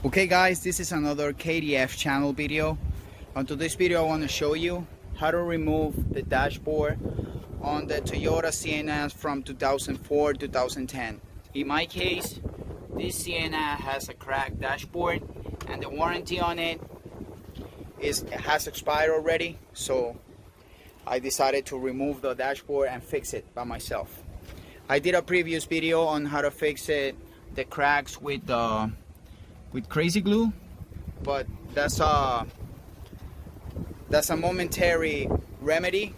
Okay guys, this is another KDF channel video. On today's video I want to show you how to remove the dashboard on the Toyota Sienna from 2004-2010. In my case, this Sienna has a cracked dashboard and the warranty on it has expired already, so I decided to remove the dashboard and fix it by myself. I did a previous video on how to fix it, the cracks with crazy glue, but that's a momentary remedy.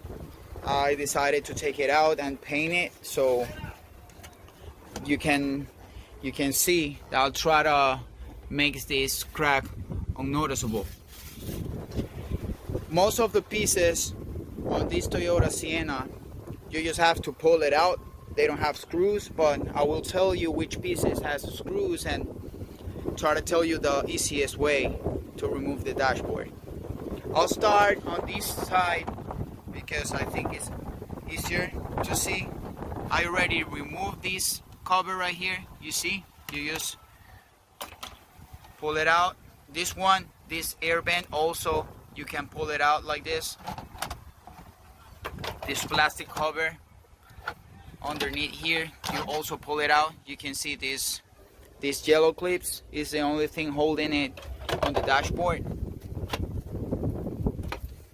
I decided to take it out and paint it so you can see that I'll try to make this crack unnoticeable. Most of the pieces on this Toyota Sienna, you just have to pull it out. They don't have screws, but I will tell you which pieces has screws and try to tell you the easiest way to remove the dashboard. I'll start on this side because I think it's easier to see. I already removed this cover right here. You see, you just pull it out. This one, this air vent, also you can pull it out like this. This plastic cover underneath here, you also pull it out. You can see these yellow clips is the only thing holding it on the dashboard.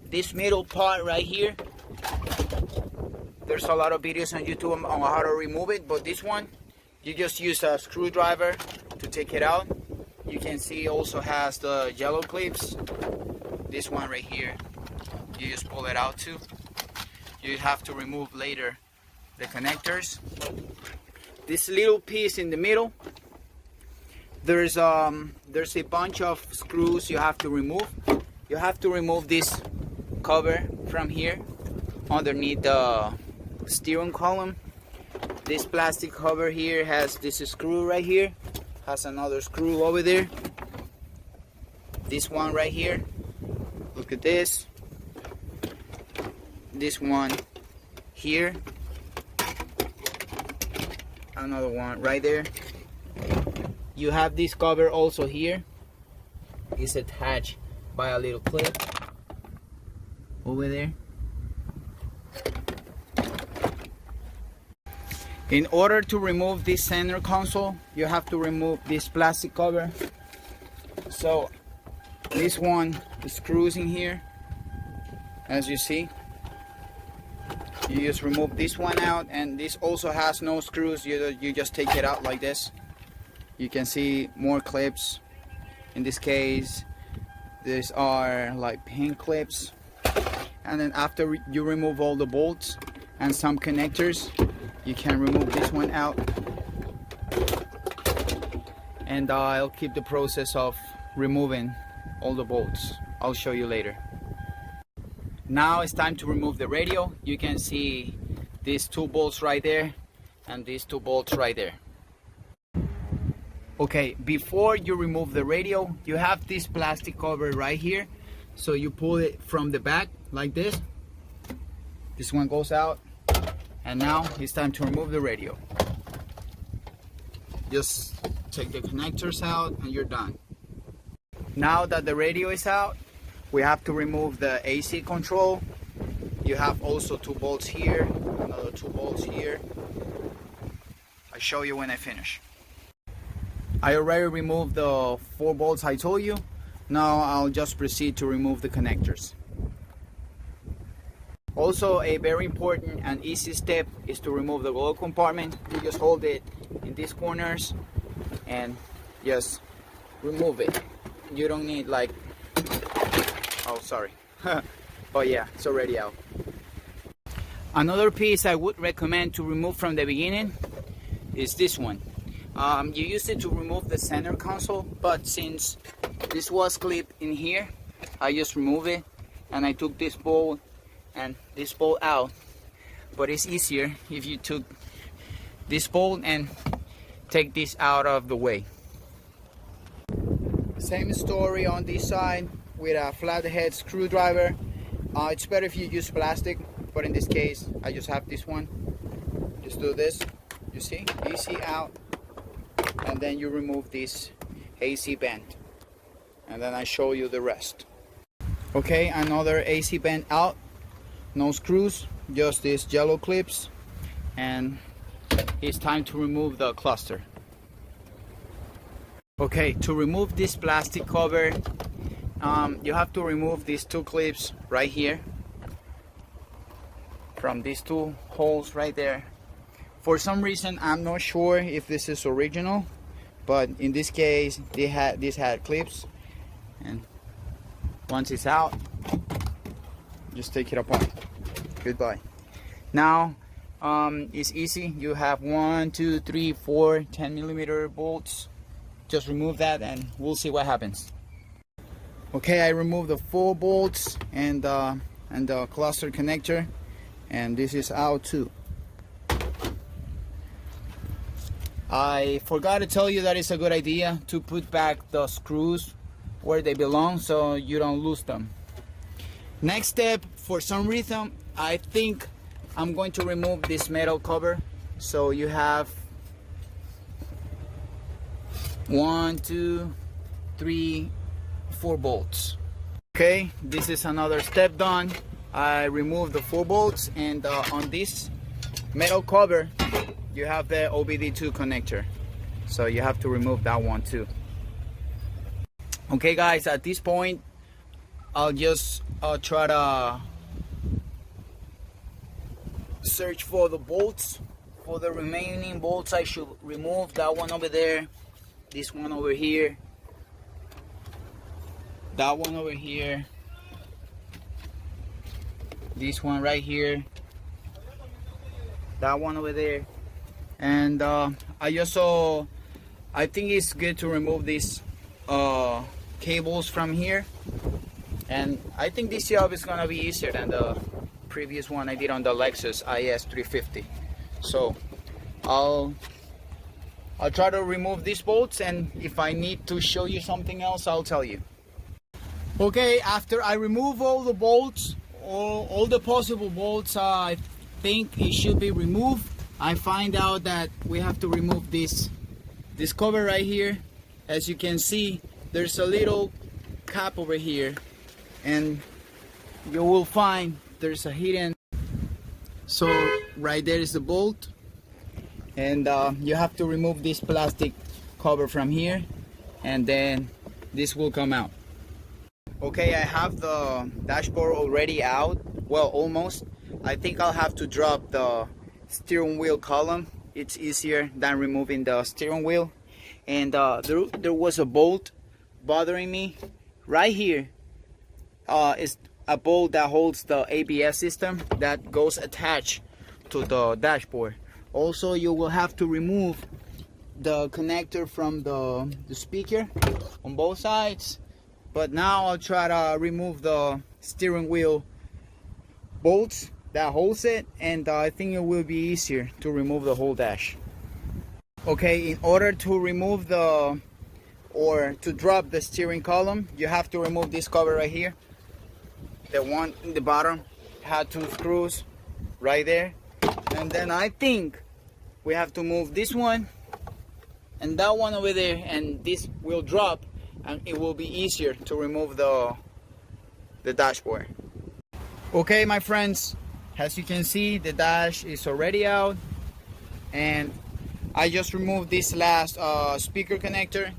This middle part right here, there's a lot of videos on YouTube on how to remove it, but this one, you just use a screwdriver to take it out. You can see also has the yellow clips. This one right here, you just pull it out too. You have to remove later the connectors. This little piece in the middle, there's a bunch of screws you have to remove. You have to remove this cover from here underneath the steering column. This plastic cover here has this screw right here, has another screw over there. This one right here, look at this. This one here, another one right there. You have this cover also here. It's attached by a little clip over there. In order to remove this center console, you have to remove this plastic cover. So this one screws in here, as you see. You just remove this one out, and this also has no screws. You just take it out like this. You can see more clips. In this case, these are like pin clips. And then after you remove all the bolts and some connectors, you can remove this one out. And I'll keep the process of removing all the bolts. I'll show you later. Now it's time to remove the radio. You can see these two bolts right there and these two bolts right there. Okay, before you remove the radio, you have this plastic cover right here. So you pull it from the back like this. This one goes out. And now it's time to remove the radio. Just take the connectors out and you're done. Now that the radio is out, we have to remove the AC control. You have also two bolts here, another two bolts here. I'll show you when I finish. I already removed the 4 bolts I told you. Now I'll just proceed to remove the connectors. Also, a very important and easy step is to remove the glove compartment. You just hold it in these corners and just remove it. You don't need like, oh sorry, but yeah, it's already out. Another piece I would recommend to remove from the beginning is this one. You use it to remove the center console, but since this was clipped in here, I just remove it and I took this bolt and this bolt out. But it's easier if you took this bolt and take this out of the way. Same story on this side with a flathead screwdriver. It's better if you use plastic, but in this case I just have this one. Just do this, you see, easy out, and then you remove this AC bent, and then I show you the rest. Okay, another AC bent out, no screws, just these yellow clips, and it's time to remove the cluster. Okay, to remove this plastic cover, you have to remove these two clips right here from these two holes right there. For some reason, I'm not sure if this is original, but in this case this had clips, and once it's out, just take it apart. Goodbye. Now it's easy. You have 1, 2, 3, 4 10mm bolts. Just remove that and we'll see what happens. Okay, I removed the 4 bolts and the cluster connector, and this is out too. I forgot to tell you that it's a good idea to put back the screws where they belong so you don't lose them. Next step, for some reason I think I'm going to remove this metal cover. So you have 1, 2, 3, 4 bolts. Okay, this is another step done. I removed the 4 bolts, and on this metal cover you have the OBD2 connector, so you have to remove that one too. Okay guys, at this point I'll just try to search for the bolts. For the remaining bolts, I should remove that one over there, this one over here, that one over here, this one right here, that one over there, and I think it's good to remove these cables from here, and I think this job is gonna be easier than the previous one I did on the Lexus IS 350. So I'll try to remove these bolts, and if I need to show you something else, I'll tell you. Okay, after I remove all the bolts, all the possible bolts, I think it should be removed. I find out that we have to remove this cover right here. As you can see, there's a little cap over here, and you will find there's a hidden, so right there is the bolt, and you have to remove this plastic cover from here, and then this will come out. Okay, I have the dashboard already out, well, almost. I think I'll have to drop the steering wheel column. It's easier than removing the steering wheel. And there was a bolt bothering me right here. It's a bolt that holds the ABS system that goes attached to the dashboard. Also, you will have to remove the connector from the speaker on both sides. But now I'll try to remove the steering wheel bolts that holds it, and I think it will be easier to remove the whole dash. Okay, in order to remove to drop the steering column, you have to remove this cover right here. The one in the bottom had 2 screws right there, and then I think we have to move this one and that one over there, and this will drop, and it will be easier to remove the dashboard. Okay, my friends, as you can see, the dash is already out, and I just removed this last speaker connector.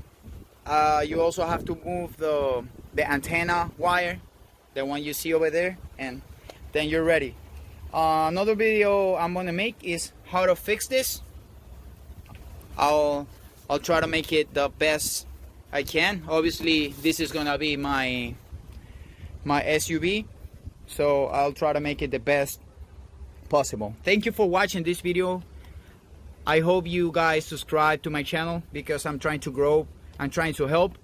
You also have to move the antenna wire, the one you see over there, and then you're ready. Another video I'm gonna make is how to fix this. I'll try to make it the best I can. Obviously, this is gonna be my SUV, so I'll try to make it the best possible. Thank you for watching this video. I hope you guys subscribe to my channel because I'm trying to grow, I'm trying to help,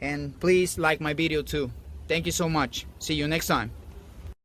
and please like my video too. Thank you so much. See you next time.